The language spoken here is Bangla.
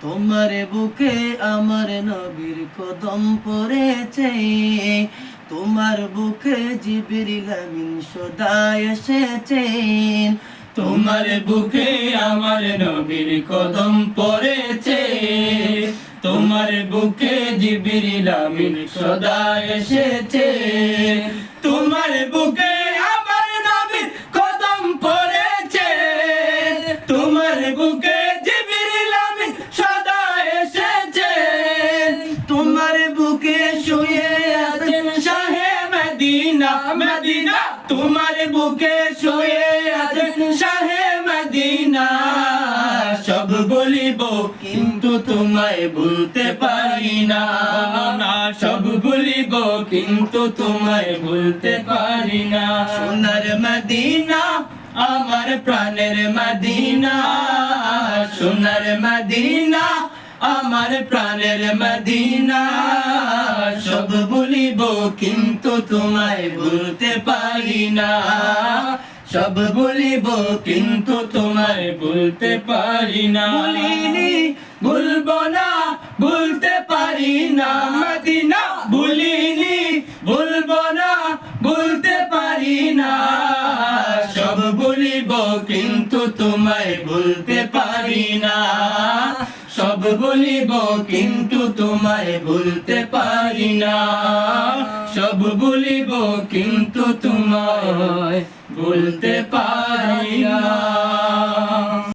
তোমার বুকে আমার নবীর কদম পড়েছে, তোমার বুকে জিবরিল আমিন সদা এসেছেন। তোমার বুকে আমার নবীর কদম পড়েছে, তোমার বুকে জিবরিল আমিন সদা এসেছে। তোমার বুকে আমার নবীর কদম পড়েছে, তোমার বুকে জিবরিল আমিন সদা এসেছে। তোমার বুকে শুয়ে আছেন শাহে মদিনা মদিনা, তোমার বুকে শুয়ে আছেন শাহে মদিনা। সব বলিব কিন্তু তোমায় ভুলতে পারি না, সব বলিব কিন্তু তোমায় ভুলতে পারি না। সোনার মদিনা আমার প্রাণের মদিনা, সোনার মদিনা আমার প্রাণের মদিনা। সব বলিব কিন্তু তোমায় ভুলতে পারি না, সব বলিব কিন্তু তোমায় ভুলতে পারি না। ভুলিনি ভুলবো না, ভুলতে পারি না মদিনা, ভুলিনি ভুলবো না, ভুলতে পারি না। সব বলিব কিন্তু তোমায় ভুলতে পারি না, সব বলিব কিন্তু তোমায় ভুলতে পারি না, সব বলিব কিন্তু তোমায় ভুলতে পারি না।